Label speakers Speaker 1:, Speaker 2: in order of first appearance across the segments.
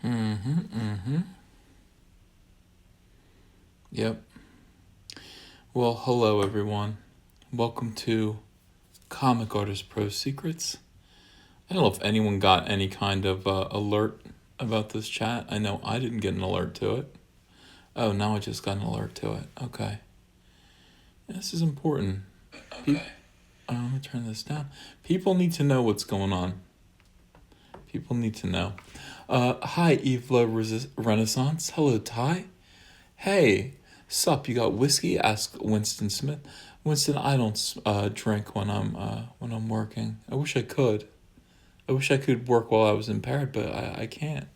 Speaker 1: Mm-hmm, mm-hmm. Yep. Well, hello everyone. Welcome to Comic Artist Pro Secrets. I don't know if anyone got any kind of alert about this chat. I know I didn't get an alert to it. Oh, now I just got an alert to it. Okay. This is important. Okay. Let me turn this down. People need to know what's going on. People need to know. Hi, Evla Renaissance. Hello, Ty. Hey, sup? You got whiskey? Asked Winston Smith. Winston, I don't drink when I'm working. I wish I could. I wish I could work while I was impaired, but I can't.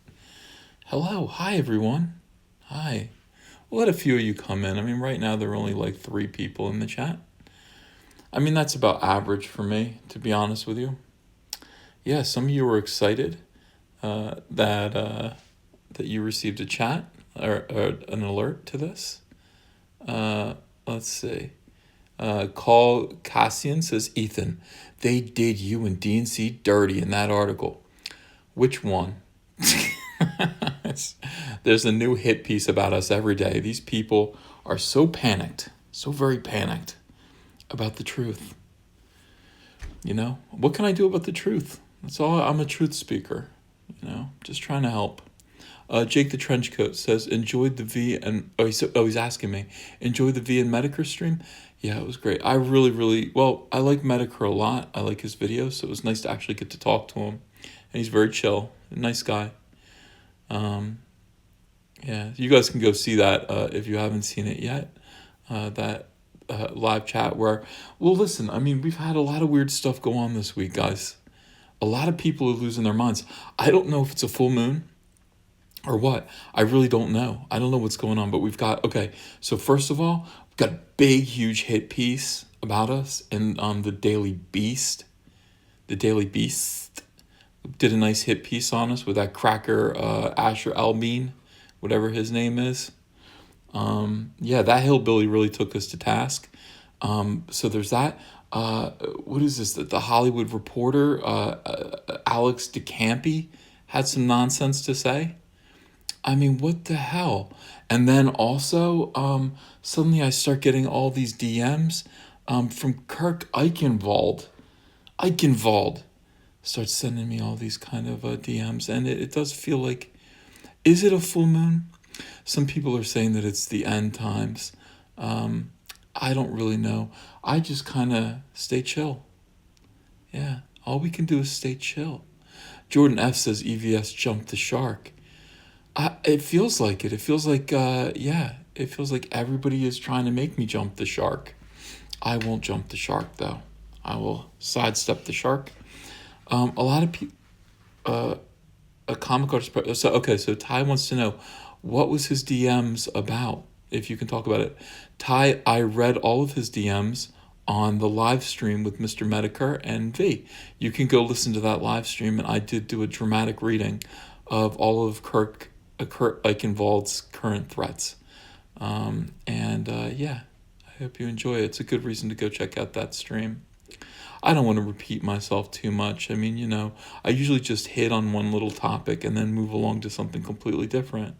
Speaker 1: Hello, hi everyone. Hi. We'll let a few of you come in. I mean, right now there are only like 3 people in the chat. I mean, that's about average for me, to be honest with you. Yeah, some of you were excited that you received a chat or an alert to this. Let's see. Call Cassian says, Ethan, they did you and DNC dirty in that article. Which one? There's a new hit piece about us every day. These people are so panicked, so very panicked about the truth. You know, what can I do about the truth? That's all. I'm a truth speaker, you know, just trying to help. Jake the Trenchcoat says, enjoyed the V and... he's asking me, enjoyed the V and Medicare stream? Yeah, it was great. I really, I like Medicare a lot. I like his videos, so it was nice to actually get to talk to him. And he's very chill, a nice guy. Yeah, you guys can go see that if you haven't seen it yet. That live chat where... Well, listen, I mean, we've had a lot of weird stuff go on this week, guys. A lot of people are losing their minds. I don't know if it's a full moon or what. I really don't know. I don't know what's going on, but we've got... Okay, so first of all, we've got a big, huge hit piece about us in the Daily Beast. The Daily Beast did a nice hit piece on us with that cracker Asher Albeen, whatever his name is. Yeah, that hillbilly really took us to task. So there's that. What is this? The Hollywood Reporter, Alex DeCampi, had some nonsense to say. I mean, what the hell? And then also, suddenly I start getting all these DMs from Kirk Eichenwald. Eichenwald starts sending me all these kind of DMs, and it does feel like... Is it a full moon? Some people are saying that it's the end times. I don't really know. I just kind of stay chill. Yeah, all we can do is stay chill. Jordan F says EVS jumped the shark. It feels like it. It feels like, it feels like everybody is trying to make me jump the shark. I won't jump the shark, though. I will sidestep the shark. A lot of people... a comic artist... So Ty wants to know, what was his DMs about? If you can talk about it. Ty, I read all of his DMs on the live stream with Mr. Medicare and V. You can go listen to that live stream, and I did do a dramatic reading of all of Kurt Eichenwald's current threats. Yeah, I hope you enjoy it. It's a good reason to go check out that stream. I don't want to repeat myself too much. I mean, you know, I usually just hit on one little topic and then move along to something completely different.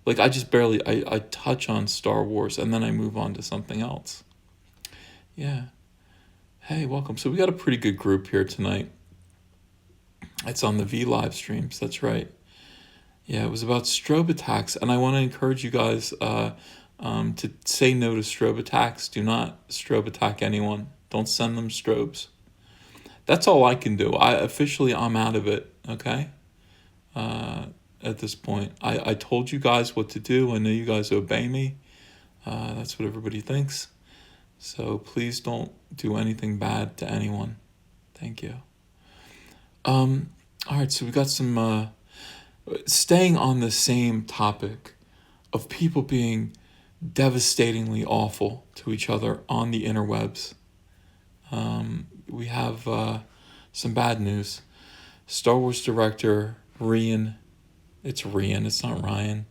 Speaker 1: Like, I just barely, I touch on Star Wars and then I move on to something else. Yeah. Hey, welcome. So we got a pretty good group here tonight. It's on the V live streams. That's right. Yeah, it was about strobe attacks. And I want to encourage you guys to say no to strobe attacks. Do not strobe attack anyone. Don't send them strobes. That's all I can do. I'm out of it, okay? At this point. I told you guys what to do. I know you guys obey me. That's what everybody thinks. So please don't do anything bad to anyone. Thank you. All right, so we got some... staying on the same topic of people being devastatingly awful to each other on the interwebs. We have some bad news. Star Wars director Rian, it's not Ryan,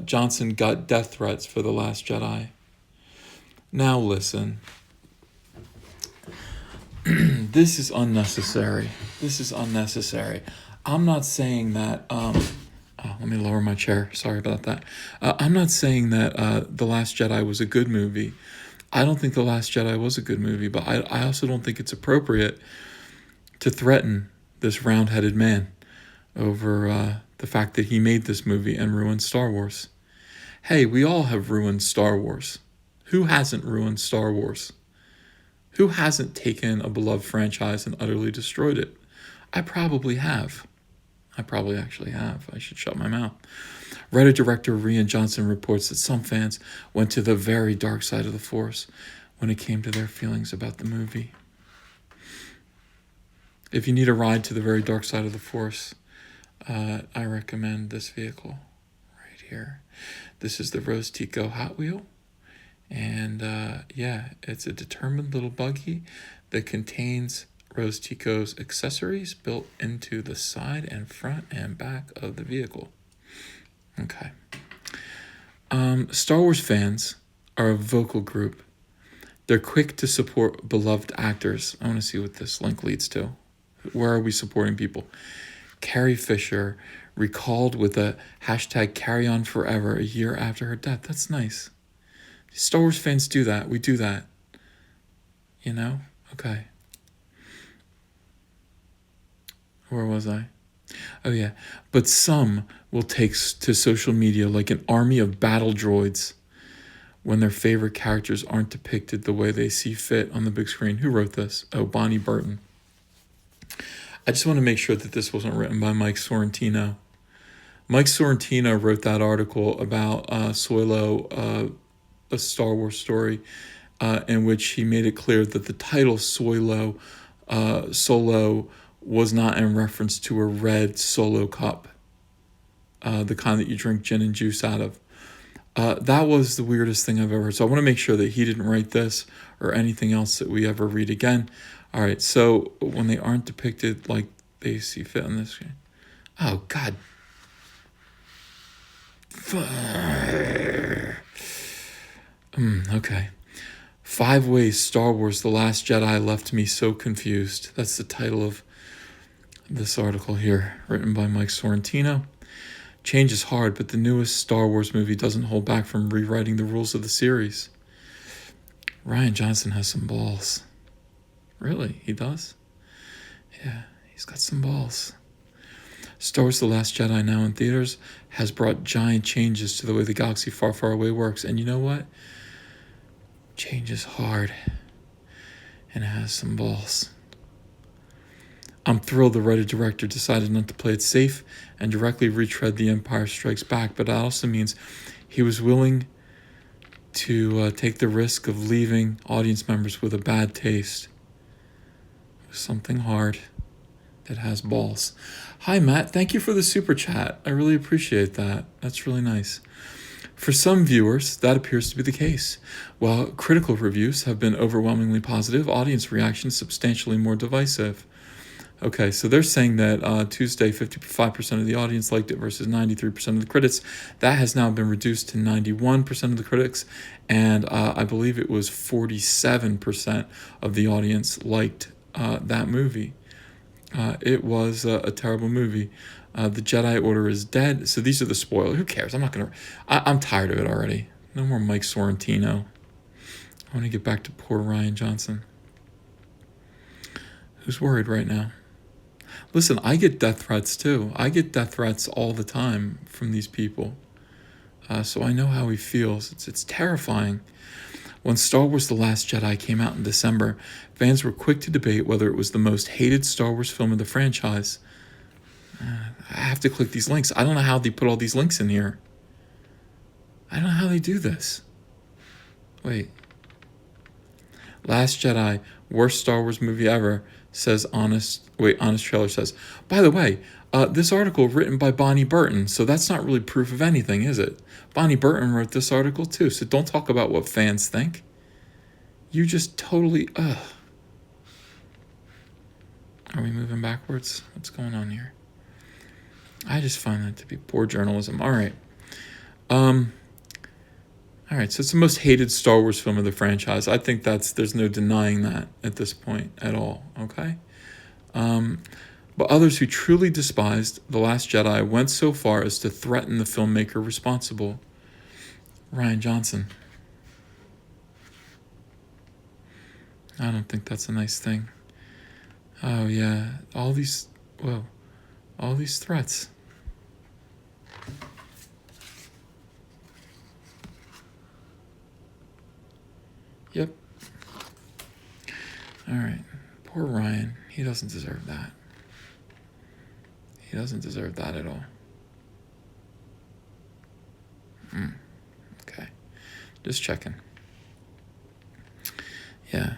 Speaker 1: Johnson got death threats for The Last Jedi. Now listen, this is unnecessary. I'm not saying that Oh, let me lower my chair. Sorry about that. I'm not saying that The Last Jedi was a good movie. I don't think The Last Jedi was a good movie, but I also don't think it's appropriate to threaten this round-headed man over the fact that he made this movie and ruined Star Wars. Hey, we all have ruined Star Wars. Who hasn't ruined Star Wars? Who hasn't taken a beloved franchise and utterly destroyed it? I probably have. I probably actually have. I should shut my mouth. Writer director Rian Johnson reports that some fans went to the very dark side of the Force when it came to their feelings about the movie. If you need a ride to the very dark side of the Force, I recommend this vehicle right here. This is the Rose Tico Hot Wheel. And it's a determined little buggy that contains Rose Tico's accessories built into the side and front and back of the vehicle. Okay. Star Wars fans are a vocal group. They're quick to support beloved actors. I want to see what this link leads to. Where are we supporting people? Carrie Fisher recalled with a hashtag #CarryOnForever a year after her death. That's nice. Star Wars fans do that. We do that. You know? Okay. Where was I? Oh, yeah. But some will take to social media like an army of battle droids when their favorite characters aren't depicted the way they see fit on the big screen. Who wrote this? Oh, Bonnie Burton. I just want to make sure that this wasn't written by Mike Sorrentino. Mike Sorrentino wrote that article about Solo, a Star Wars story, in which he made it clear that the title Solo was not in reference to a red Solo cup, the kind that you drink gin and juice out of. That was the weirdest thing I've ever heard. So I want to make sure that he didn't write this or anything else that we ever read again. All right, so when they aren't depicted like they see fit on this screen. Oh, God. Okay. 5 Ways Star Wars The Last Jedi Left Me So Confused. That's the title of this article here, written by Mike Sorrentino. Change is hard, but the newest Star Wars movie doesn't hold back from rewriting the rules of the series. Rian Johnson has some balls. Really? He does? Yeah, he's got some balls. Star Wars The Last Jedi, now in theaters, has brought giant changes to the way the galaxy far, far away works. And you know what? Change is hard. And it has some balls. I'm thrilled the writer-director decided not to play it safe and directly retread The Empire Strikes Back, but that also means he was willing to take the risk of leaving audience members with a bad taste. Something hard that has balls. Hi, Matt. Thank you for the super chat. I really appreciate that. That's really nice. For some viewers, that appears to be the case. While critical reviews have been overwhelmingly positive, audience reactions substantially more divisive. Okay, so they're saying that Tuesday, 55% of the audience liked it versus 93% of the critics. That has now been reduced to 91% of the critics, and I believe it was 47% of the audience liked that movie. It was a terrible movie. The Jedi Order is dead. So these are the spoilers. Who cares? I'm tired of it already. No more Mike Sorrentino. I want to get back to poor Rian Johnson. Who's worried right now? Listen, I get death threats too. I get death threats all the time from these people. So I know how he feels. It's terrifying. When Star Wars The Last Jedi came out in December, fans were quick to debate whether it was the most hated Star Wars film of the franchise. I have to click these links. I don't know how they put all these links in here. I don't know how they do this. Wait. Last Jedi, worst Star Wars movie ever, says Honest Trailer says. By the way, this article written by Bonnie Burton, so that's not really proof of anything, is it? Bonnie Burton wrote this article too, so don't talk about what fans think. You just totally, Are we moving backwards? What's going on here? I just find that to be poor journalism. All right. All right, so it's the most hated Star Wars film of the franchise. I think there's no denying that at this point at all, okay? But others who truly despised The Last Jedi went so far as to threaten the filmmaker responsible, Rian Johnson. I don't think that's a nice thing. Oh yeah, all these threats. Yep. All right. Poor Ryan. He doesn't deserve that. He doesn't deserve that at all. Okay. Just checking. Yeah.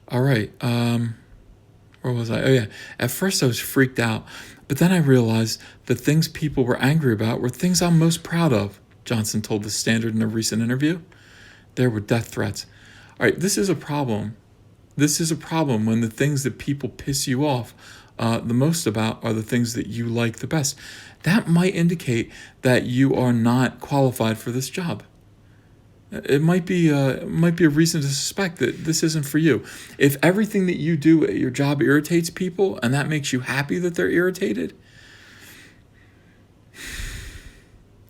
Speaker 1: All right. Where was I? Oh yeah. At first I was freaked out, but then I realized the things people were angry about were things I'm most proud of, Johnson told The Standard in a recent interview. There were death threats. All right, this is a problem. This is a problem when the things that people piss you off the most about are the things that you like the best. That might indicate that you are not qualified for this job. It might be a reason to suspect that this isn't for you. If everything that you do at your job irritates people and that makes you happy that they're irritated,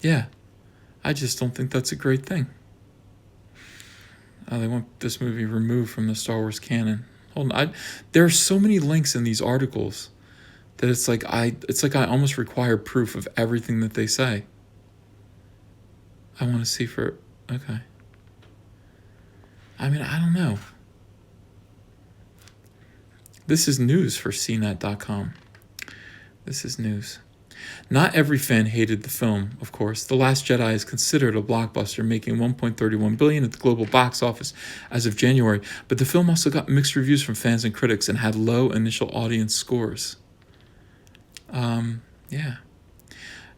Speaker 1: yeah, I just don't think that's a great thing. They want this movie removed from the Star Wars canon. Hold on, there are so many links in these articles that it's like I almost require proof of everything that they say. I want to see for okay. I mean, I don't know. This is news for CNET.com. This is news. Not every fan hated the film, of course. The Last Jedi is considered a blockbuster, making $1.31 billion at the global box office as of January. But the film also got mixed reviews from fans and critics and had low initial audience scores. Yeah.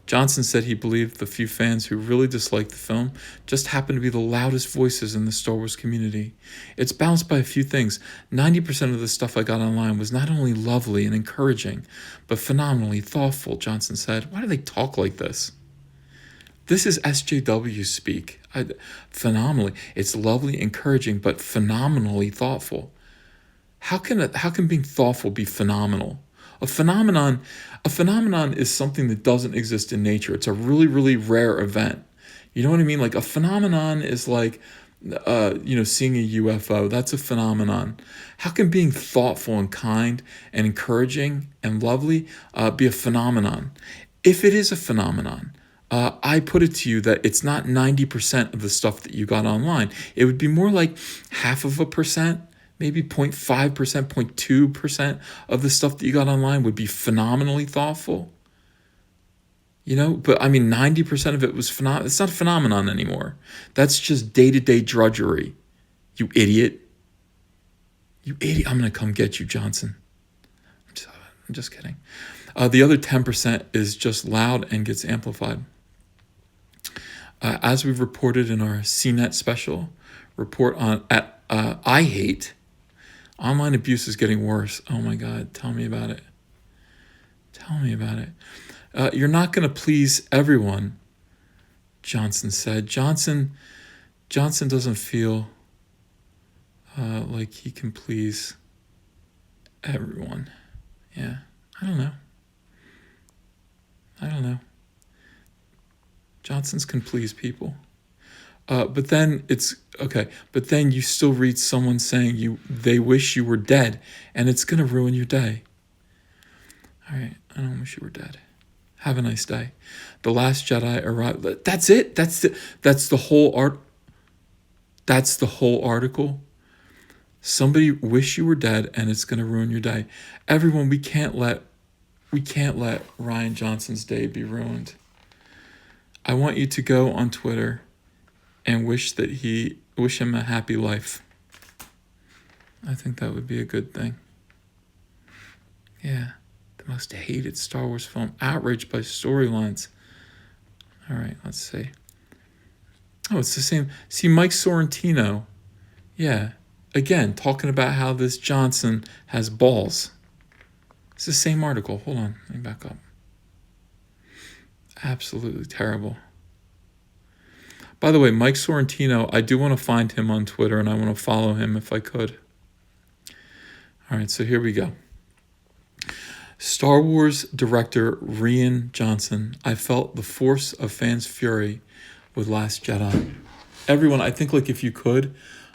Speaker 1: Johnson said he believed the few fans who really disliked the film just happened to be the loudest voices in the Star Wars community. It's balanced by a few things. 90% of the stuff I got online was not only lovely and encouraging, but phenomenally thoughtful, Johnson said. Why do they talk like this? This is SJW speak. Phenomenally. It's lovely, encouraging, but phenomenally thoughtful. How can being thoughtful be phenomenal? A phenomenon is something that doesn't exist in nature. It's a really, really rare event. You know what I mean? Like a phenomenon is like, seeing a UFO. That's a phenomenon. How can being thoughtful and kind and encouraging and lovely be a phenomenon? If it is a phenomenon, I put it to you that it's not 90% of the stuff that you got online. It would be more like 0.5%. Maybe 0.5%, 0.2% of the stuff that you got online would be phenomenally thoughtful. But I mean, 90% of it was phenomenal. It's not a phenomenon anymore. That's just day-to-day drudgery. You idiot. You idiot. I'm going to come get you, Johnson. I'm just kidding. The other 10% is just loud and gets amplified. As we've reported in our CNET special report at I Hate, online abuse is getting worse. Oh my God, tell me about it. Tell me about it. You're not going to please everyone, Johnson said. Johnson doesn't feel like he can please everyone. Yeah, I don't know. Johnsons can please people. But then it's okay. But then you still read someone saying they wish you were dead, and it's gonna ruin your day. All right, I don't wish you were dead. Have a nice day. The Last Jedi arrived. That's it. That's the whole art. That's the whole article. Somebody wish you were dead, and it's gonna ruin your day. Everyone, we can't let Rian Johnson's day be ruined. I want you to go on Twitter and wish him a happy life. I think that would be a good thing. Yeah, the most hated Star Wars film, outraged by storylines. All right, let's see. Oh, it's the same. See, Mike Sorrentino. Yeah, again, talking about how this Johnson has balls. It's the same article. Hold on, let me back up. Absolutely terrible. By the way, Mike Sorrentino, I do want to find him on Twitter and I want to follow him if I could. All right, so here we go. Star Wars director Rian Johnson. I felt the force of fans' fury with Last Jedi. Everyone, I think like if you could,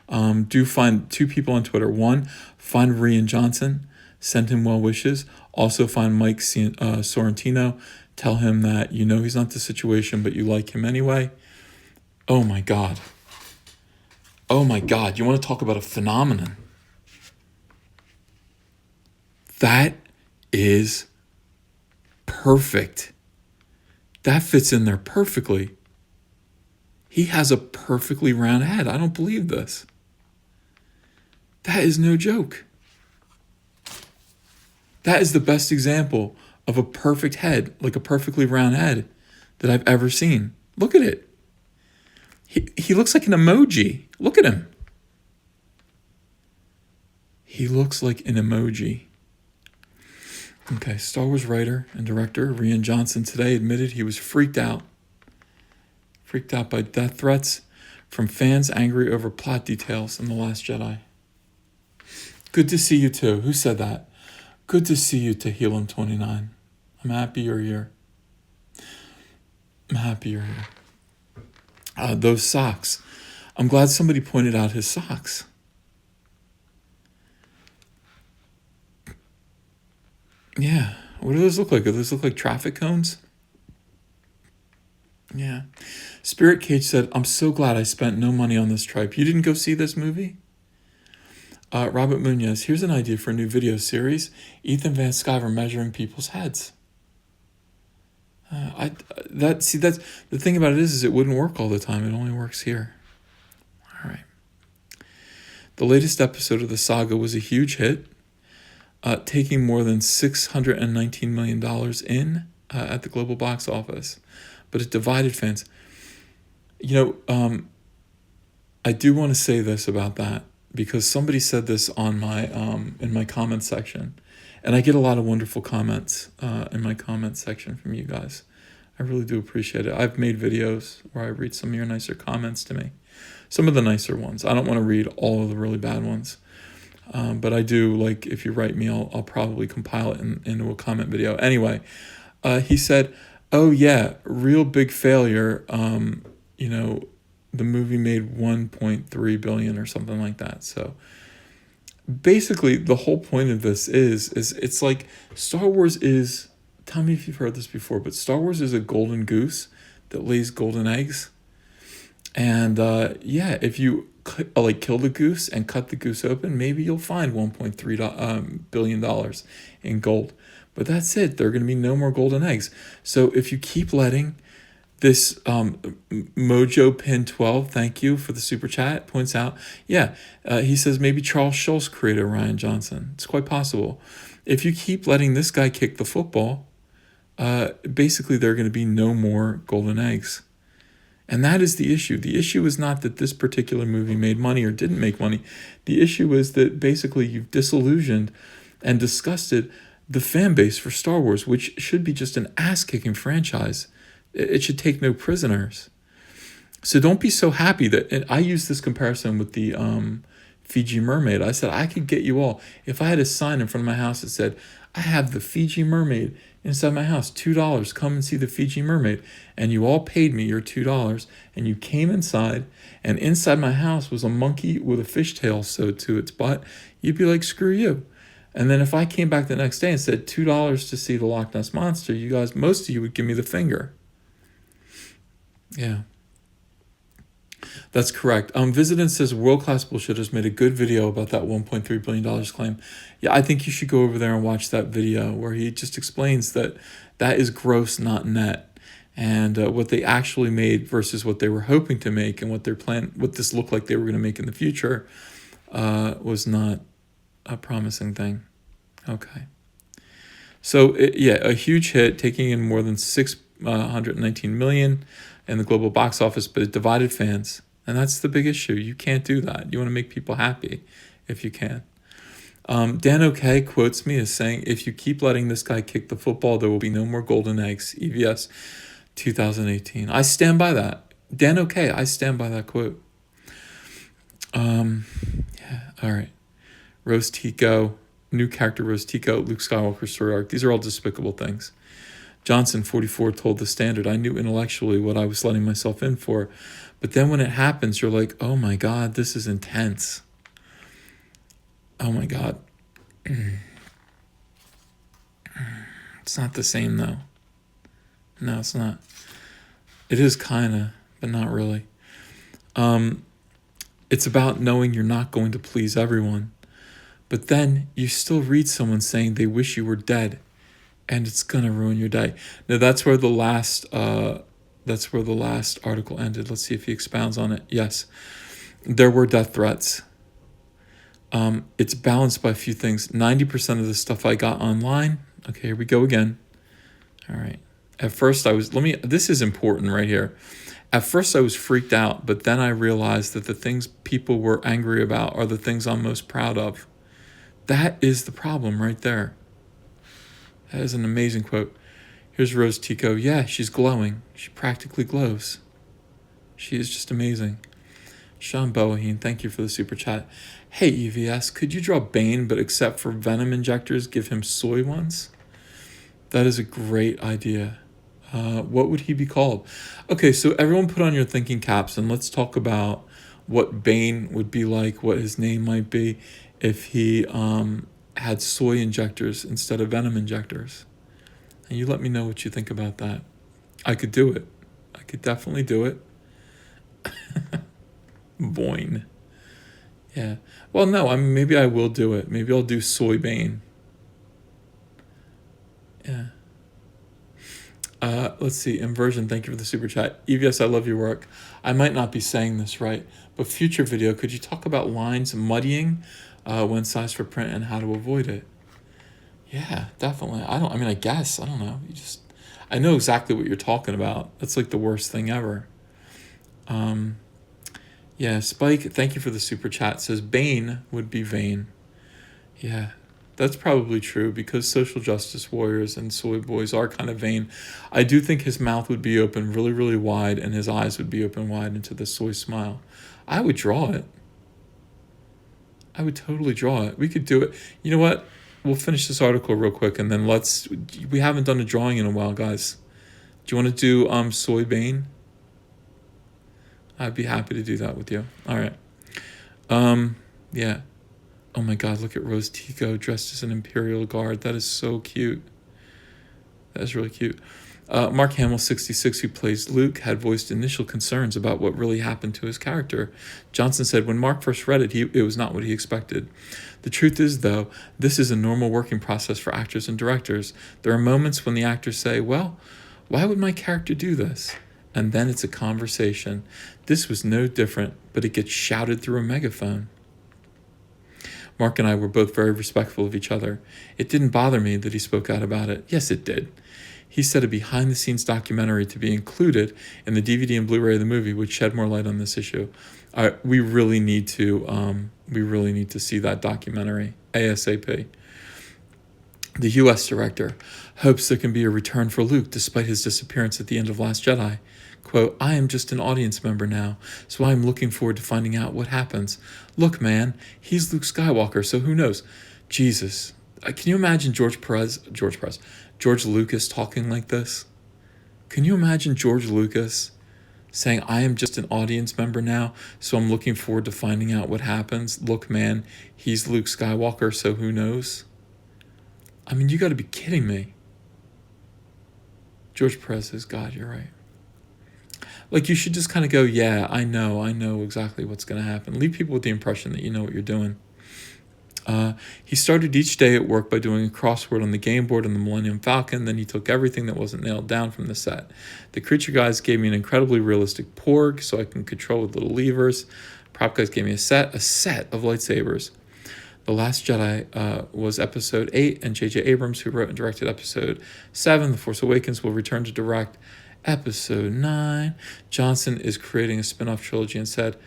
Speaker 1: do find two people on Twitter. One, find Rian Johnson, send him well wishes. Also find Mike Sorrentino, tell him that you know he's not the situation, but you like him anyway. Oh my God. Oh my God. You want to talk about a phenomenon? That is perfect. That fits in there perfectly. He has a perfectly round head. I don't believe this. That is no joke. That is the best example of a perfect head, like a perfectly round head, that I've ever seen. Look at it. He looks like an emoji. Look at him. He looks like an emoji. Okay, Star Wars writer and director Rian Johnson today admitted he was freaked out by death threats from fans angry over plot details in The Last Jedi. Good to see you too. Who said that? Good to see you, Tehillim29. I'm happy you're here. I'm happy you're here. Those socks. I'm glad somebody pointed out his socks. Yeah. What do those look like? Do those look like traffic cones? Yeah. Spirit Cage said, I'm so glad I spent no money on this tripe. You didn't go see this movie? Robert Munoz, here's an idea for a new video series. Ethan Van Sciver measuring people's heads. That's the thing about it is it wouldn't work all the time. It only works here. All right. The latest episode of the saga was a huge hit, taking more than $619 million in at the global box office, but it divided fans. You know, I do want to say this about that because somebody said this on my in my comment section, and I get a lot of wonderful comments in my comment section from you guys. I really do appreciate it. I've made videos where I read some of your nicer comments to me, some of the nicer ones. I don't want to read all of the really bad ones, but I do, like, if you write me, I'll probably compile it into a comment video. Anyway, he said, "Oh yeah, real big failure. You know, the movie made 1.3 billion or something like that." So basically the whole point of this is it's like Star Wars is, tell me if you've heard this before, but Star Wars is a golden goose that lays golden eggs. And yeah, if you kill the goose and cut the goose open, maybe you'll find $1.3 billion in gold. But that's it. There are going to be no more golden eggs. So if you keep letting this Mojo Pin 12, thank you for the super chat, points out, yeah, he says maybe Charles Schulz created Rian Johnson. It's quite possible. If you keep letting this guy kick the football, basically there are going to be no more golden eggs. And that is the issue. The issue is not that this particular movie made money or didn't make money. The issue is that basically you've disillusioned and disgusted the fan base for Star Wars, which should be just an ass-kicking franchise. It should take no prisoners. So don't be so happy that, and I use this comparison with the Fiji Mermaid. I said, I could get you all. If I had a sign in front of my house that said, I have the Fiji Mermaid inside my house, $2, come and see the Fiji Mermaid, and you all paid me your $2, and you came inside, and inside my house was a monkey with a fishtail sewed to its butt, you'd be like, screw you. And then if I came back the next day and said $2 to see the Loch Ness Monster, you guys, most of you would give me the finger. Yeah. That's correct. Visitant says World Class Bullshitters made a good video about that $1.3 billion claim. Yeah, I think you should go over there and watch that video where he just explains that that is gross, not net. And what they actually made versus what they were hoping to make and what their plan, what this looked like they were going to make in the future, was not a promising thing. Okay. So, yeah, a huge hit, taking in more than $619 million in the global box office, but it divided fans. And that's the big issue. You can't do that. You want to make people happy if you can. Dan OK quotes me as saying, if you keep letting this guy kick the football, there will be no more golden eggs. EVS 2018. I stand by that. Dan OK, I stand by that quote. Yeah, all right. Rose Tico, New character Rose Tico, Luke Skywalker's story arc. These are all despicable things. Johnson, 44, told The Standard, I knew intellectually what I was letting myself in for. But then when it happens, you're like, oh my God, this is intense. Oh my God. It's not the same though. No, it's not. It is kind of, but not really. It's about knowing you're not going to please everyone. But then you still read someone saying they wish you were dead, and it's gonna ruin your day. Now that's where the last article ended. Let's see if he expounds on it. Yes, there were death threats. It's balanced by a few things. 90% of the stuff I got online. Okay, here we go again. All right. At first this is important right here. At first I was freaked out, but then I realized that the things people were angry about are the things I'm most proud of. That is the problem right there. That is an amazing quote. Here's Rose Tico. Yeah, she's glowing. She practically glows. She is just amazing. Sean Boaheen, thank you for the super chat. Hey, EVS, could you draw Bane, but except for venom injectors, give him soy ones? That is a great idea. What would he be called? Okay, so everyone put on your thinking caps and let's talk about what Bane would be like, what his name might be if he had soy injectors instead of venom injectors. And you let me know what you think about that. I could do it. I could definitely do it. Boing. Yeah. Well, no, maybe I will do it. Maybe I'll do Soy Bane. Yeah. Let's see. Inversion, thank you for the super chat. EVS, I love your work. I might not be saying this right, but future video, could you talk about lines muddying when sized for print and how to avoid it? Yeah, definitely. I guess. I don't know. I know exactly what you're talking about. That's like the worst thing ever. Yeah, Spike, thank you for the super chat. Says Bane would be vain. Yeah, that's probably true because social justice warriors and soy boys are kind of vain. I do think his mouth would be open really, really wide and his eyes would be open wide into the soy smile. I would draw it. I would totally draw it. We could do it. You know what? We'll finish this article real quick and then we haven't done a drawing in a while, guys. Do you want to do Soy Bane? I'd be happy to do that with you. All right. Yeah. Oh my God, look at Rose Tico dressed as an Imperial Guard. That is so cute. That is really cute. Mark Hamill, 66, who plays Luke, had voiced initial concerns about what really happened to his character. Johnson said when Mark first read it, it was not what he expected. The truth is, though, this is a normal working process for actors and directors. There are moments when the actors say, well, why would my character do this? And then it's a conversation. This was no different, but it gets shouted through a megaphone. Mark and I were both very respectful of each other. It didn't bother me that he spoke out about it. Yes, it did. He said a behind-the-scenes documentary to be included in the DVD and Blu-ray of the movie would shed more light on this issue. We really need to see that documentary ASAP. The U.S. director hopes there can be a return for Luke despite his disappearance at the end of Last Jedi. Quote, I am just an audience member now, so I'm looking forward to finding out what happens. Look, man, he's Luke Skywalker, so who knows? Jesus. Can you imagine George Lucas talking like this? Can you imagine George Lucas saying, I am just an audience member now, so I'm looking forward to finding out what happens? Look, man, he's Luke Skywalker, so who knows? I mean, you got to be kidding me. George Perez says, God, you're right. Like, you should just kind of go, yeah, I know exactly what's going to happen. Leave people with the impression that you know what you're doing. He started each day at work by doing a crossword on the game board on the Millennium Falcon. Then he took everything that wasn't nailed down from the set. The creature guys gave me an incredibly realistic Porg so I can control with little levers. Prop guys gave me a set of lightsabers. The Last Jedi was episode 8, and J.J. Abrams, who wrote and directed episode 7, The Force Awakens, will return to direct episode 9. Johnson is creating a spin-off trilogy and said,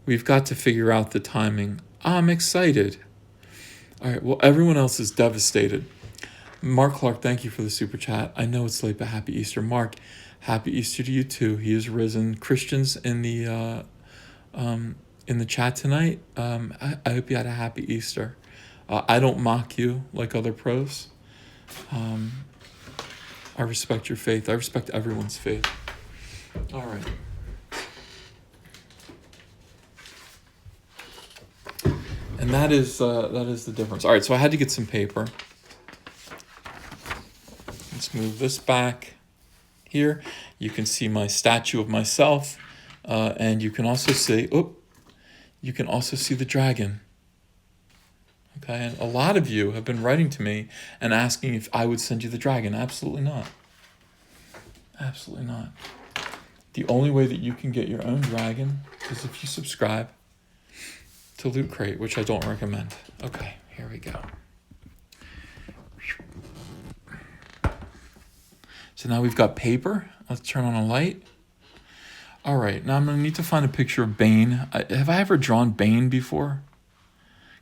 Speaker 1: we've got to figure out the timing. I'm excited. All right, well, everyone else is devastated. Mark Clark, thank you for the super chat. I know it's late, but happy Easter. Mark, happy Easter to you too. He is risen. Christians in the chat tonight, I hope you had a happy Easter. I don't mock you like other pros. I respect your faith. I respect everyone's faith. All right. And that is the difference. All right, so I had to get some paper. Let's move this back here. You can see my statue of myself, and you can also see the dragon. Okay, and a lot of you have been writing to me and asking if I would send you the dragon. Absolutely not. Absolutely not. The only way that you can get your own dragon is if you subscribe to Loot Crate, which I don't recommend. Okay, here we go. So now we've got paper. Let's turn on a light. All right, now I'm going to need to find a picture of Bane. Have I ever drawn Bane before?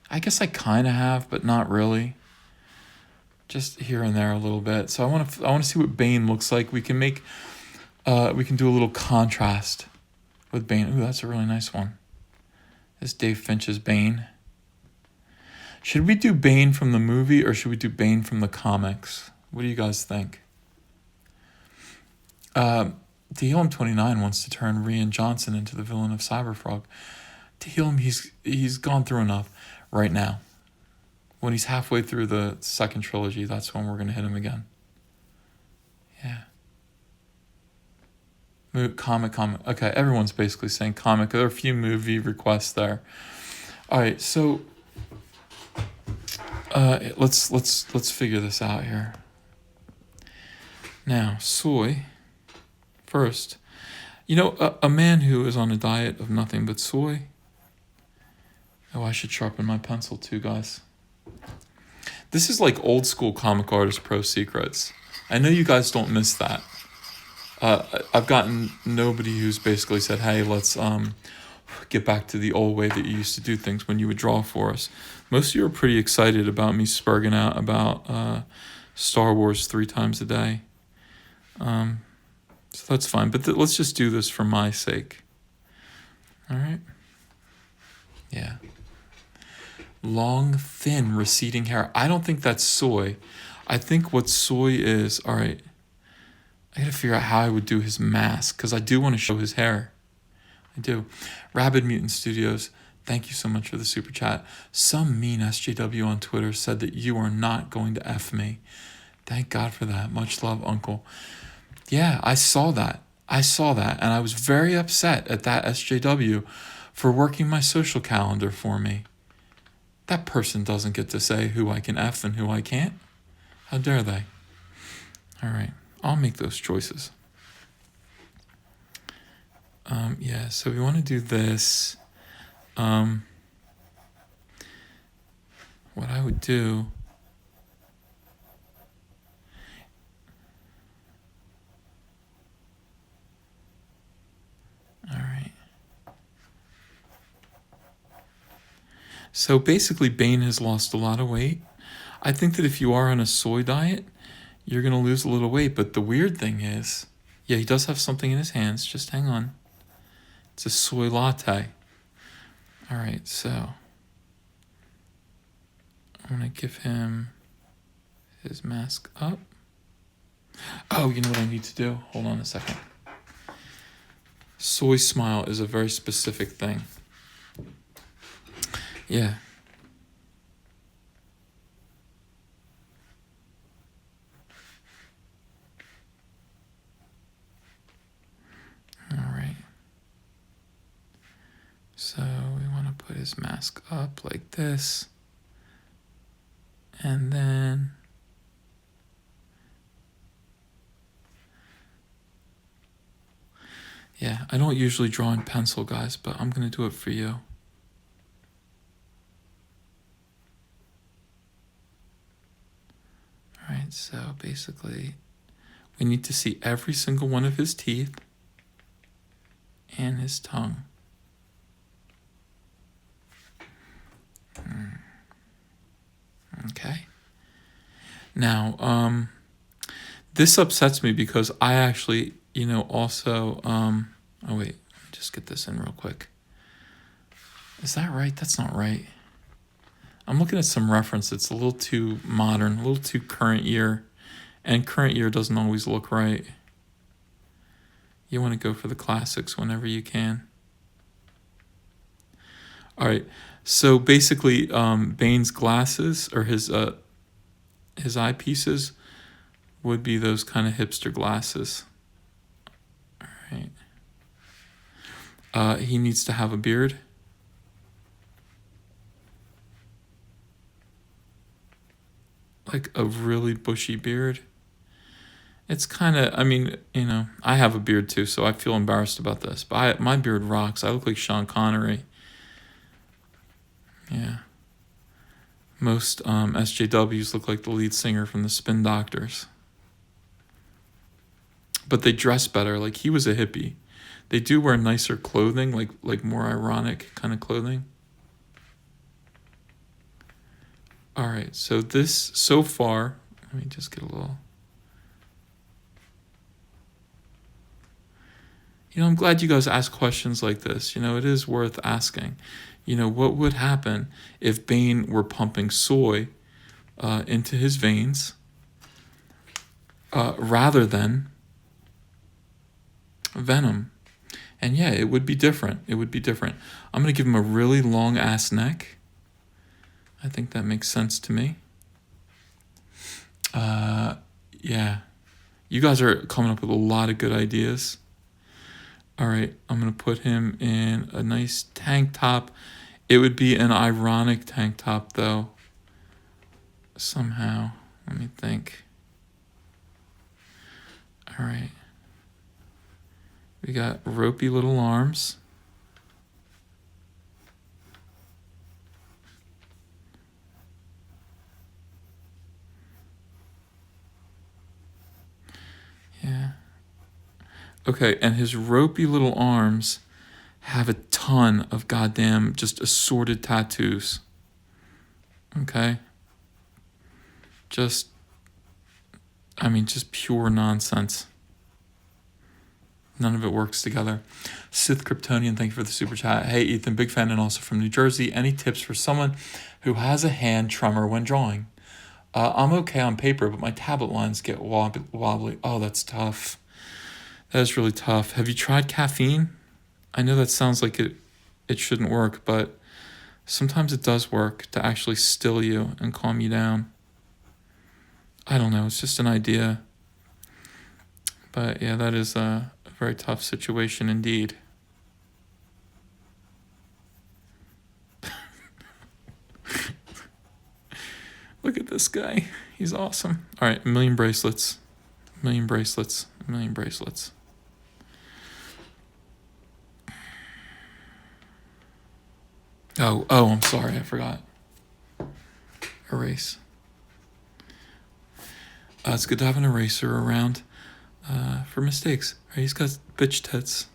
Speaker 1: I guess I kind of have, but not really. Just here and there a little bit. So I want to see what Bane looks like. We can do a little contrast with Bane. Ooh, that's a really nice one. This Dave Finch's Bane. Should we do Bane from the movie or should we do Bane from the comics? What do you guys think? DLM29 wants to turn Rian Johnson into the villain of Cyberfrog. DLM, he's gone through enough. Right now, when he's halfway through the second trilogy, that's when we're going to hit him again. Yeah. Comic. Okay, everyone's basically saying comic. There are a few movie requests there. All right, so let's figure this out here. Now, soy. First, a man who is on a diet of nothing but soy. Oh, I should sharpen my pencil too, guys. This is like old school comic artist pro secrets. I know you guys don't miss that. I've gotten nobody who's basically said, hey, let's get back to the old way that you used to do things when you would draw for us. Most of you are pretty excited about me spurging out about Star Wars 3 times a day. So that's fine. But let's just do this for my sake. All right? Yeah. Long, thin, receding hair. I don't think that's soy. I think what soy is, all right, I gotta figure out how I would do his mask, because I do want to show his hair. I do. Rabid Mutant Studios, thank you so much for the super chat. Some mean SJW on Twitter said that you are not going to F me. Thank God for that. Much love, Uncle. Yeah, I saw that. And I was very upset at that SJW for working my social calendar for me. That person doesn't get to say who I can F and who I can't. How dare they? All right, I'll make those choices. Yeah, so we want to do this. What I would do... All right. So basically, Bane has lost a lot of weight. I think that if you are on a soy diet, you're going to lose a little weight. But the weird thing is, yeah, he does have something in his hands. Just hang on. It's a soy latte. All right, so I'm going to give him his mask up. Oh, you know what I need to do? Hold on a second. Soy smile is a very specific thing. Yeah. All right. So we want to put his mask up like this. And then yeah, I don't usually draw in pencil, guys, but I'm going to do it for you. All right, so basically, we need to see every single one of his teeth and his tongue. Okay. Now, this upsets me because I actually, also, oh wait, let me just get this in real quick. Is that right? That's not right. I'm looking at some reference. It's a little too modern, a little too current year. And current year doesn't always look right. You want to go for the classics whenever you can. All right. So basically, Bane's glasses or his eyepieces would be those kind of hipster glasses. All right. He needs to have a beard. Like a really bushy beard. It's kind of, I mean, I have a beard too, so I feel embarrassed about this. But my beard rocks. I look like Sean Connery. Yeah. Most SJWs look like the lead singer from the Spin Doctors. But they dress better. Like, he was a hippie. They do wear nicer clothing, like more ironic kind of clothing. All right, so this, so far, let me just get a little... I'm glad you guys ask questions like this. It is worth asking. What would happen if Bane were pumping soy into his veins rather than venom? And yeah, it would be different. It would be different. I'm going to give him a really long ass neck. I think that makes sense to me. Yeah. You guys are coming up with a lot of good ideas. All right, I'm going to put him in a nice tank top. It would be an ironic tank top, though. Somehow. Let me think. All right. We got ropey little arms. Yeah. Okay, and his ropey little arms have a ton of goddamn just assorted tattoos. Okay? Just pure nonsense. None of it works together. Sith Kryptonian, thank you for the super chat. Hey, Ethan, big fan and also from New Jersey. Any tips for someone who has a hand tremor when drawing? I'm okay on paper, but my tablet lines get wobbly. Oh, that's tough. That is really tough. Have you tried caffeine? I know that sounds like it shouldn't work, but sometimes it does work to actually still you and calm you down. I don't know. It's just an idea. But yeah, that is a very tough situation indeed. Look at this guy. He's awesome. All right, 1,000,000 bracelets. 1,000,000 bracelets. 1,000,000 bracelets. Oh, I'm sorry. I forgot. Erase. It's good to have an eraser around for mistakes. Right? He's got bitch tits.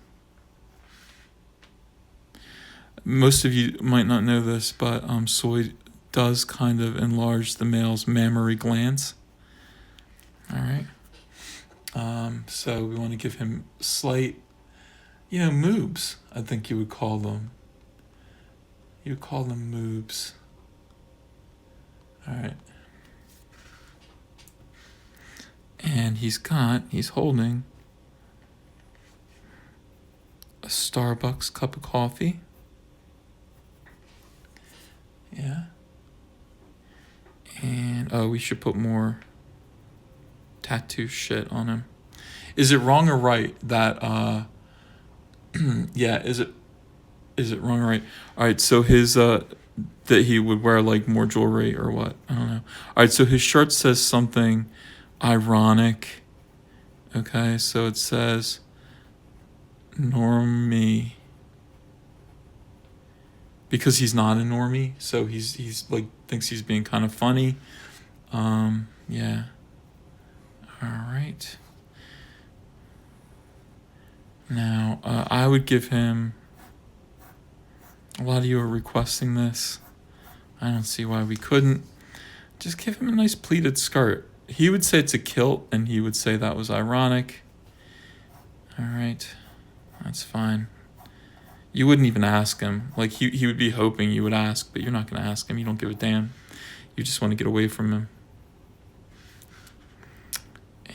Speaker 1: Most of you might not know this, but soy does kind of enlarge the male's mammary glands. All right. So we want to give him slight, moobs, I think you would call them. You would call them moobs. All right. And he's holding a Starbucks cup of coffee. Yeah. And we should put more tattoo shit on him. Is it wrong or right that yeah, is it wrong or right? All right, so his that he would wear like more jewelry or what? I don't know. All right, so his shirt says something ironic. Okay, so it says normie. Because he's not a normie, so he's like thinks he's being kind of funny. Yeah. All right. Now, I would give him... A lot of you are requesting this. I don't see why we couldn't. Just give him a nice pleated skirt. He would say it's a kilt, and he would say that was ironic. All right. That's fine. You wouldn't even ask him. Like, he would be hoping you would ask, but you're not going to ask him. You don't give a damn. You just want to get away from him.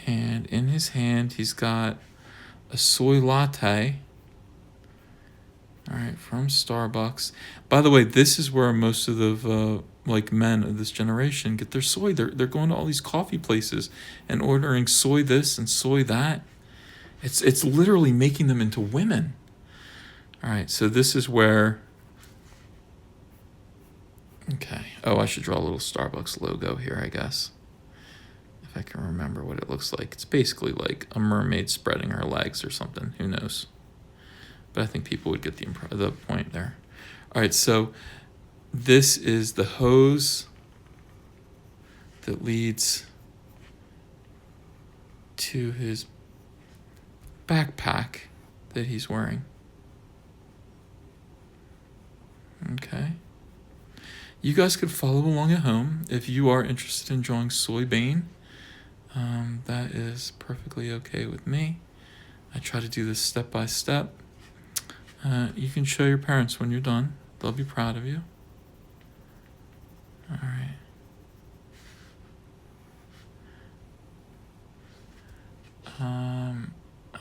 Speaker 1: And in his hand, he's got a soy latte. All right, from Starbucks. By the way, this is where most of the like men of this generation get their soy. They're going to all these coffee places and ordering soy this and soy that. It's literally making them into women. All right, so this is where. Okay. Oh, I should draw a little Starbucks logo here, I guess. If I can remember what it looks like. It's basically like a mermaid spreading her legs or something. Who knows? But I think people would get the point there. All right, so this is the hose that leads to his backpack that he's wearing. Okay. You guys could follow along at home if you are interested in drawing soybean. That is perfectly okay with me. I try to do this step by step. You can show your parents when you're done. They'll be proud of you. All right.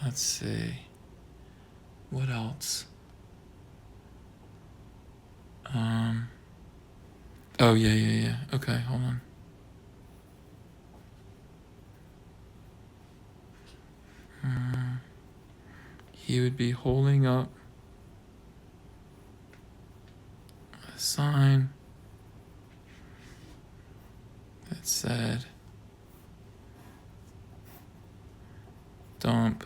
Speaker 1: Let's see. What else? Oh, yeah. Okay, hold on. He would be holding up a sign that said, dump,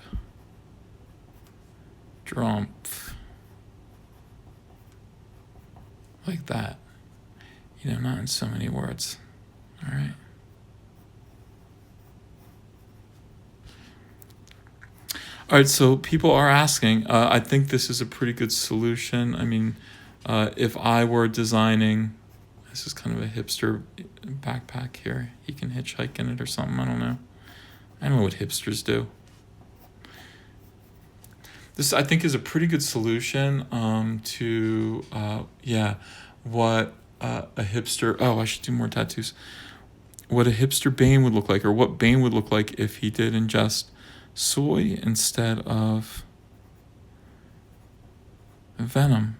Speaker 1: drumpf. Like that. You know, not in so many words. All right. All right, so people are asking. I think this is a pretty good solution. I mean, if I were designing, this is kind of a hipster backpack here. He can hitchhike in it or something. I don't know what hipsters do. This, I think, is a pretty good solution to, what a hipster... Oh, I should do more tattoos. What a hipster Bane would look like, or what Bane would look like if he did ingest soy instead of venom.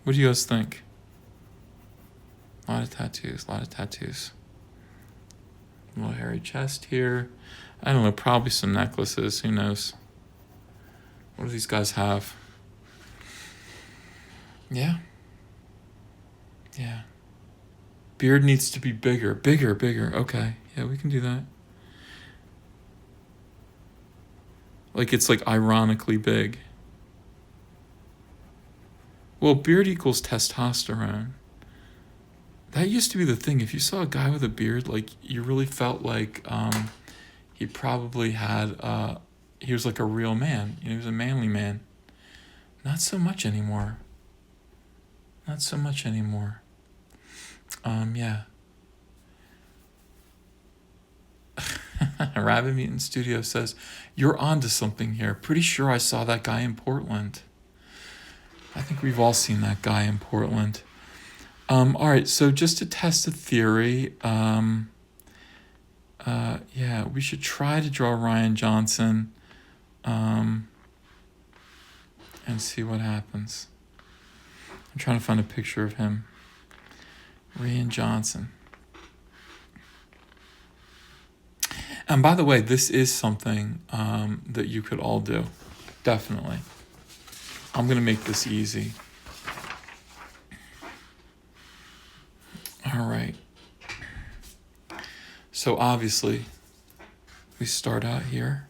Speaker 1: What do you guys think? A lot of tattoos. A little hairy chest here. I don't know, probably some necklaces. Who knows? What do these guys have? Yeah. Beard needs to be bigger. Okay. Yeah, we can do that. Like, it's like ironically big. Well, beard equals testosterone. That used to be the thing. If you saw a guy with a beard, like, you really felt like he probably had, he was like a real man. You know, he was a manly man. Not so much anymore. Yeah. Rabbit Mutant Studio says, you're onto something here. Pretty sure I saw that guy in Portland. I think we've all seen that guy in Portland. All right, so just to test a theory, we should try to draw Ryan Johnson and see what happens. I'm trying to find a picture of him. Ryan Johnson. And by the way, this is something that you could all do. Definitely. I'm going to make this easy. All right. So obviously, we start out here.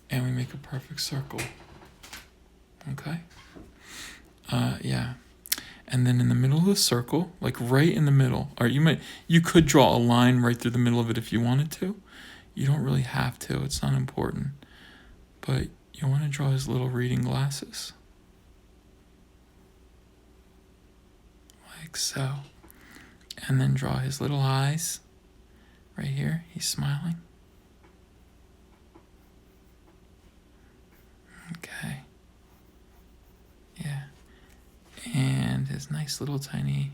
Speaker 1: And we make a perfect circle. Okay? And then in the middle of the circle, like right in the middle, or you could draw a line right through the middle of it if you wanted to. You don't really have to, it's not important. But you want to draw his little reading glasses. Like so. And then draw his little eyes right here. He's smiling. Okay. Yeah. And his nice little tiny,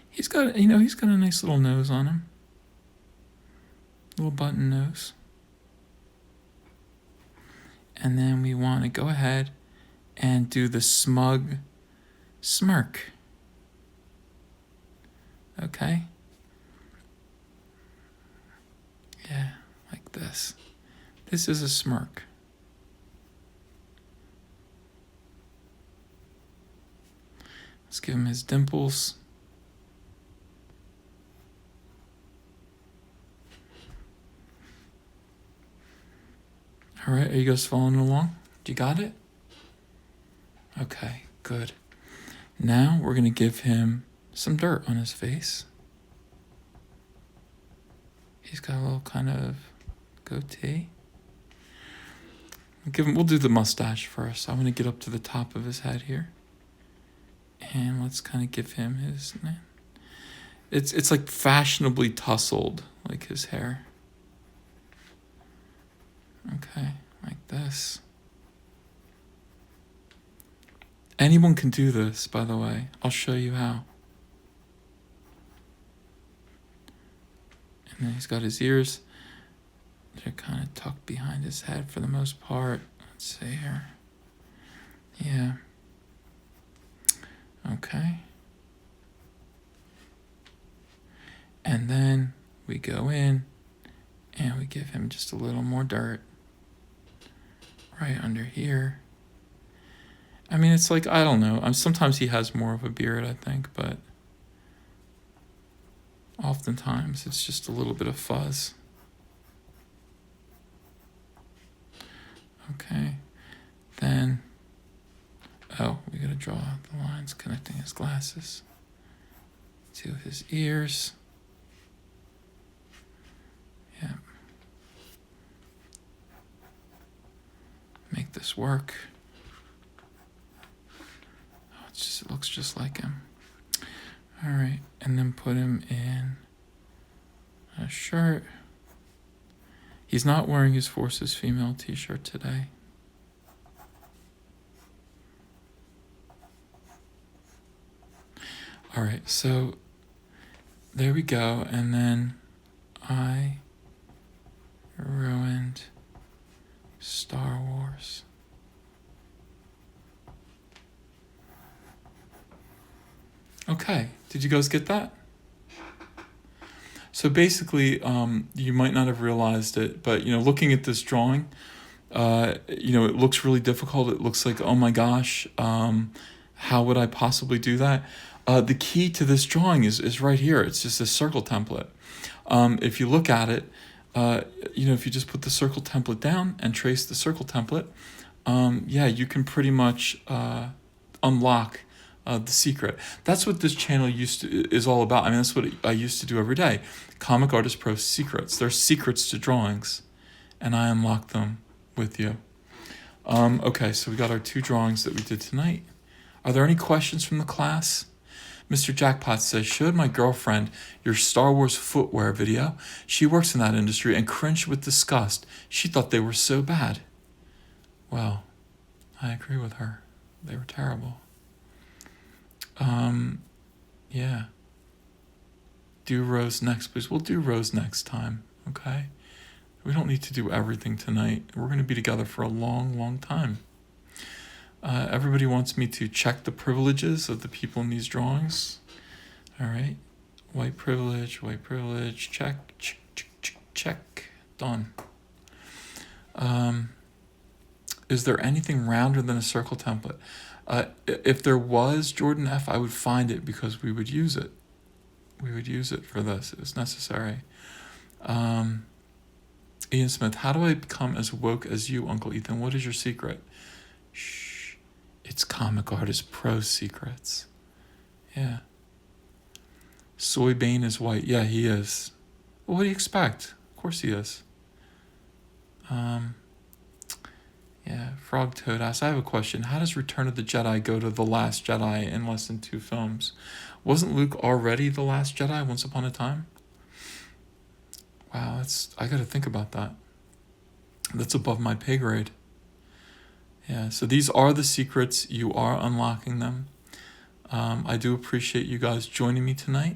Speaker 1: he's got a nice little nose on him. Little button nose. And then we want to go ahead and do the smug smirk. Okay? Yeah, like this. This is a smirk. Let's give him his dimples. All right, are you guys following along? You got it? Okay, good. Now we're going to give him some dirt on his face. He's got a little kind of goatee. We'll do the mustache first. I want to get up to the top of his head here. And let's kind of give him his... It's like fashionably tousled, like his hair. Okay, like this. Anyone can do this, by the way. I'll show you how. And then he's got his ears. They're kind of tucked behind his head for the most part. Let's see here. Yeah. Okay. And then we go in and we give him just a little more dirt right under here. I mean, it's like, I don't know. Sometimes he has more of a beard, I think, but oftentimes it's just a little bit of fuzz. Okay. Then, we gotta draw the lines connecting his glasses to his ears. Yeah. Make this work. Oh, it looks just like him. All right, and then put him in a shirt. He's not wearing his Forces Female t-shirt today. All right, so there we go. And then I ruined Star Wars. Okay, did you guys get that? So basically, you might not have realized it, but looking at this drawing, it looks really difficult. It looks like, oh my gosh, how would I possibly do that? The key to this drawing is right here. It's just a circle template. If you look at it, if you just put the circle template down and trace the circle template, you can pretty much unlock the secret. That's what this channel is all about. I mean, that's what I used to do every day. Comic Artist Pro secrets. There's secrets to drawings, and I unlock them with you. Okay, so we got our 2 drawings that we did tonight. Are there any questions from the class? Mr. Jackpot says, showed my girlfriend your Star Wars footwear video. She works in that industry and cringed with disgust. She thought they were so bad. Well, I agree with her. They were terrible. Yeah. Do Rose next, please. We'll do Rose next time, okay? We don't need to do everything tonight. We're going to be together for a long, long time. Everybody wants me to check the privileges of the people in these drawings. All right. White privilege, check, check. Done. Is there anything rounder than a circle template? If there was, Jordan F., I would find it because we would use it. We would use it for this. It was necessary. Ian Smith, how do I become as woke as you, Uncle Ethan? What is your secret? Shh. It's Comic Artist Pro secrets. Yeah. Soybane is white. Yeah, he is. Well, what do you expect? Of course he is. Yeah, Frog Toad asks, I have a question. How does Return of the Jedi go to The Last Jedi in less than 2 films? Wasn't Luke already The Last Jedi once upon a time? Wow, I gotta think about that. That's above my pay grade. Yeah, so these are the secrets. You are unlocking them. I do appreciate you guys joining me tonight.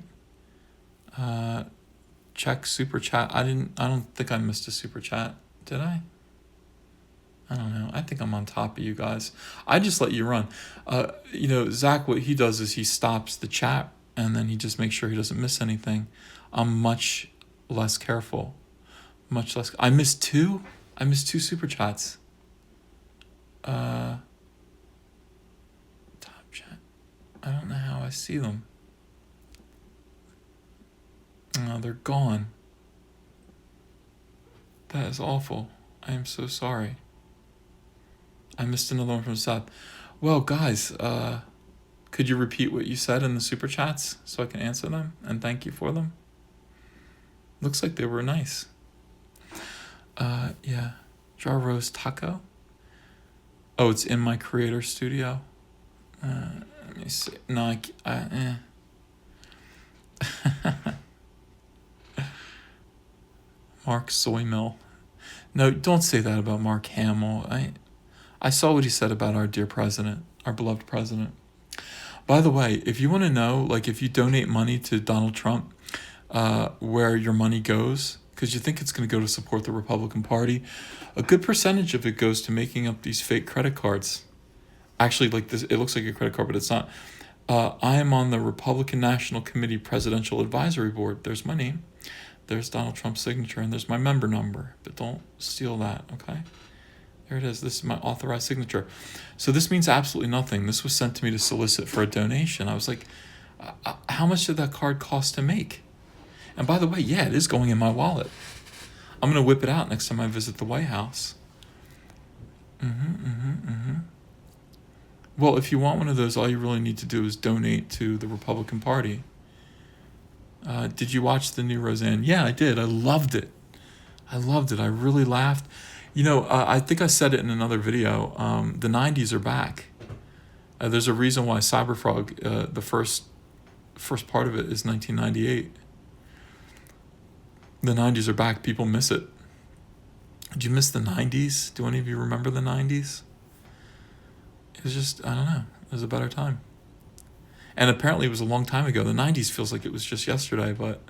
Speaker 1: Check super chat. I don't think I missed a super chat. Did I? I don't know. I think I'm on top of you guys. I just let you run. Zach, what he does is he stops the chat and then he just makes sure he doesn't miss anything. I'm much less careful. Much less. I missed 2. I missed 2 super chats. Top chat. I don't know how I see them. Oh, they're gone. That is awful. I am so sorry. I missed another one from Seth. Well, guys, could you repeat what you said in the super chats so I can answer them and thank you for them? Looks like they were nice. Yeah. Jar Rose Taco. Oh, it's in my creator studio. Let me see. No, Mark Soy Mill. No, don't say that about Mark Hamill. I saw what he said about our dear president, our beloved president. By the way, if you want to know, like if you donate money to Donald Trump, where your money goes, because you think it's going to go to support the Republican Party, a good percentage of it goes to making up these fake credit cards. Actually, like this, it looks like a credit card, but it's not. I am on the Republican National Committee Presidential Advisory Board. There's my name. There's Donald Trump's signature, and there's my member number. But don't steal that, okay? There it is. This is my authorized signature. So this means absolutely nothing. This was sent to me to solicit for a donation. I was like, how much did that card cost to make? And by the way, yeah, it is going in my wallet. I'm going to whip it out next time I visit the White House. Well, if you want one of those, all you really need to do is donate to the Republican Party. Did you watch the new Roseanne? Yeah, I did. I loved it. I really laughed. I think I said it in another video. The 90s are back. There's a reason why Cyberfrog, the first part of it is 1998. The 90s are back. People miss it. Did you miss the 90s? Do any of you remember the 90s? It was just, I don't know. It was a better time. And apparently it was a long time ago. The 90s feels like it was just yesterday, but...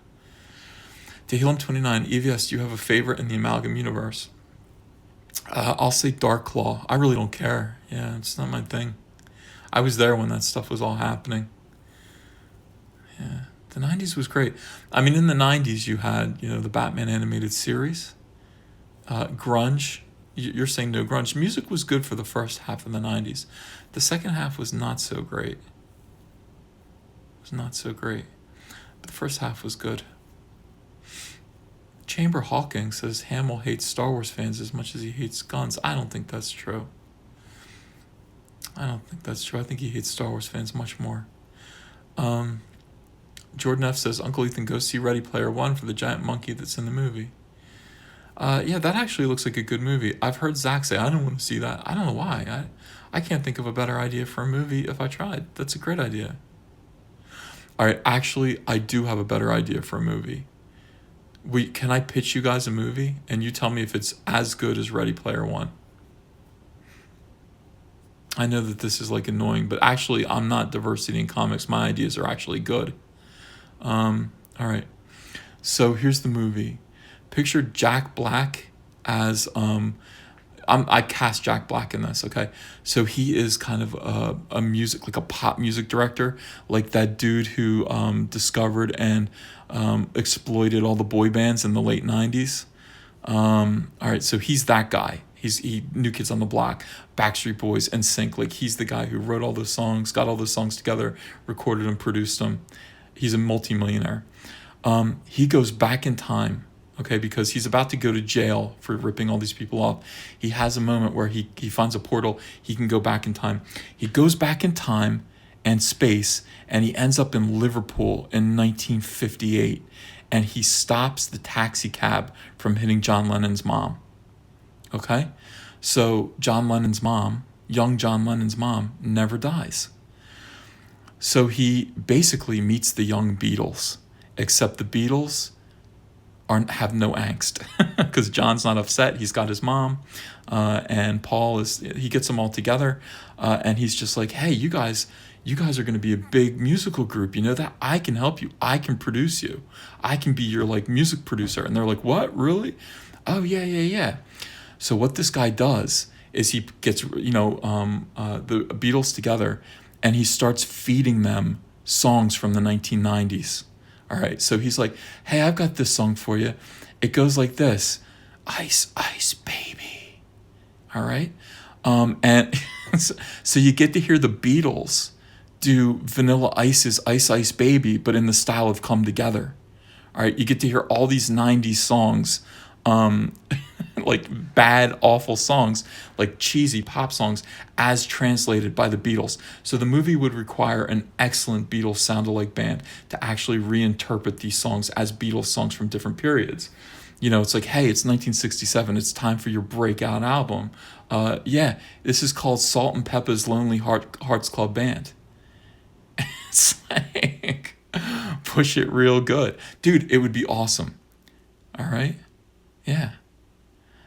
Speaker 1: Dehelium29, EVS, do you have a favorite in the Amalgam universe? I'll say Dark Claw. I really don't care. Yeah, it's not my thing. I was there when that stuff was all happening. Yeah, the 90s was great. I mean, in the 90s, you had, the Batman animated series, grunge. You're saying no grunge. Music was good for the first half of the 90s. The second half was not so great. But the first half was good. Chamber Hawking says Hamill hates Star Wars fans as much as he hates guns. I don't think that's true. I think he hates Star Wars fans much more. Jordan F says, Uncle Ethan, go see Ready Player One for the giant monkey that's in the movie. Yeah, that actually looks like a good movie. I've heard Zach say, I don't want to see that. I don't know why. I can't think of a better idea for a movie if I tried. That's a great idea. All right, actually, I do have a better idea for a movie. Can I pitch you guys a movie and you tell me if it's as good as Ready Player One? I know that this is like annoying, but actually I'm not diversity in comics. My ideas are actually good. All right. So here's the movie. Picture Jack Black as I cast Jack Black in this, okay? So he is kind of a music, like a pop music director, like that dude who discovered and exploited all the boy bands in the late 90s. All right, so he's that guy. He New Kids on the Block, Backstreet Boys, NSYNC. Like, he's the guy who wrote all those songs, got all those songs together, recorded and produced them. He's a multimillionaire. He goes back in time, okay, because he's about to go to jail for ripping all these people off. He has a moment where he finds a portal. He can go back in time. He goes back in time and space, and he ends up in Liverpool in 1958, and he stops the taxi cab from hitting John Lennon's mom. Okay? So John Lennon's mom, young John Lennon's mom, never dies. So he basically meets the young Beatles, except the Beatles have no angst because John's not upset. He's got his mom, and he gets them all together, and he's just like, hey, you guys are going to be a big musical group. You know that? I can help you. I can produce you. I can be your like music producer. And they're like, what? Really? Oh yeah. So what this guy does is he gets the Beatles together, and he starts feeding them songs from the 1990s. All right, so he's like, hey, I've got this song for you. It goes like this: Ice, Ice, Baby. All right, and so you get to hear the Beatles do Vanilla Ice's Ice, Ice, Baby, but in the style of Come Together. All right, you get to hear all these 90s songs, like bad, awful songs, like cheesy pop songs, as translated by the Beatles. So the movie would require an excellent Beatles sound-alike band to actually reinterpret these songs as Beatles songs from different periods. You know, it's like, hey, it's 1967. It's time for your breakout album. Yeah, this is called Salt and Pepper's Lonely Hearts Club Band. It's like, push it real good. Dude, it would be awesome. All right? Yeah.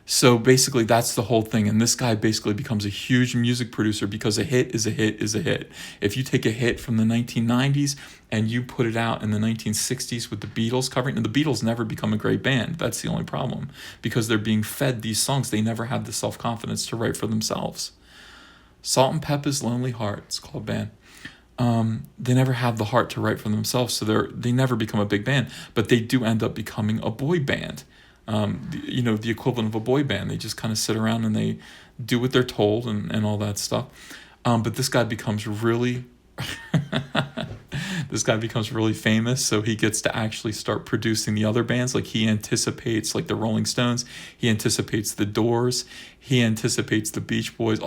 Speaker 1: So basically that's the whole thing. And this guy basically becomes a huge music producer because a hit is a hit is a hit. If you take a hit from the 1990s and you put it out in the 1960s with the Beatles covering, and the Beatles never become a great band. That's the only problem, because they're being fed these songs. They never have the self-confidence to write for themselves. Salt and Pepper's Lonely Hearts Club Band. They never have the heart to write for themselves, so they never become a big band, but they do end up becoming a boy band. The equivalent of a boy band. They just kind of sit around and they do what they're told and all that stuff. But this guy becomes really famous, so he gets to actually start producing the other bands. Like he anticipates like the Rolling Stones, he anticipates the Doors, he anticipates the Beach Boys,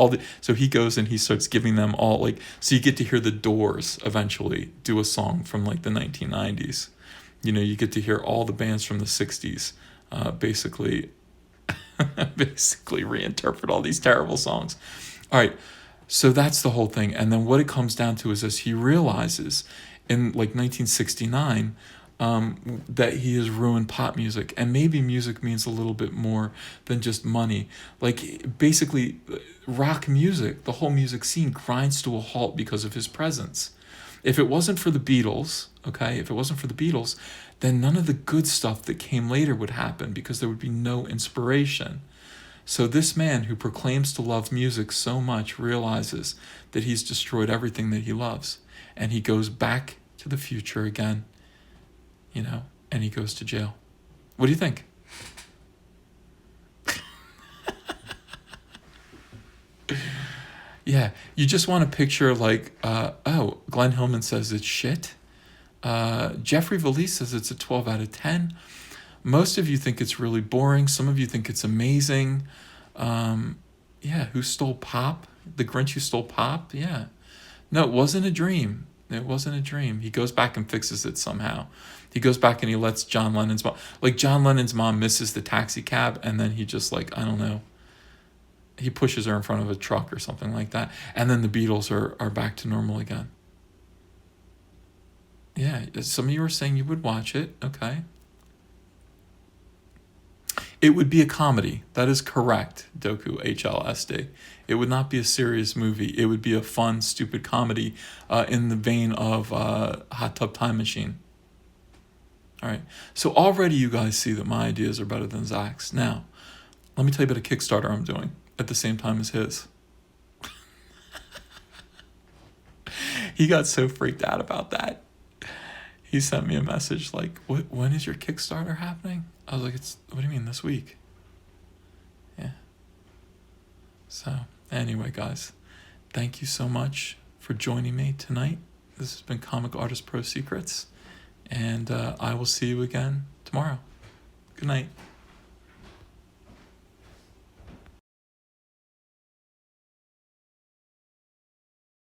Speaker 1: so he goes and he starts giving them all, like, so you get to hear the Doors eventually do a song from like the 1990s. You get to hear all the bands from the 60s basically reinterpret all these terrible songs. All right, so that's the whole thing. And then what it comes down to is this: he realizes in like 1969 that he has ruined pop music, and maybe music means a little bit more than just money. Like basically rock music, the whole music scene grinds to a halt because of his presence. If it wasn't for the Beatles, then none of the good stuff that came later would happen, because there would be no inspiration. So this man who proclaims to love music so much realizes that he's destroyed everything that he loves, and he goes back to the future again, and he goes to jail. What do you think? Yeah, you just want to picture like, Glenn Hillman says it's shit. Jeffrey Valise says it's a 12 out of 10. Most of you think it's really boring. Some of you think it's amazing. Who stole pop? The Grinch Who Stole Pop? Yeah. No, it wasn't a dream. He goes back and fixes it somehow. He goes back and he lets John Lennon's mom misses the taxi cab, and then he just like, I don't know, he pushes her in front of a truck or something like that. And then the Beatles are back to normal again. Yeah, some of you were saying you would watch it. Okay. It would be a comedy. That is correct, Doku HLSD. It would not be a serious movie. It would be a fun, stupid comedy in the vein of Hot Tub Time Machine. All right. So already you guys see that my ideas are better than Zach's. Now, let me tell you about a Kickstarter I'm doing at the same time as his. He got so freaked out about that. He sent me a message like, when is your Kickstarter happening? I was like, what do you mean, this week? Yeah. So, anyway, guys, thank you so much for joining me tonight. This has been Comic Artist Pro Secrets, and I will see you again tomorrow. Good night.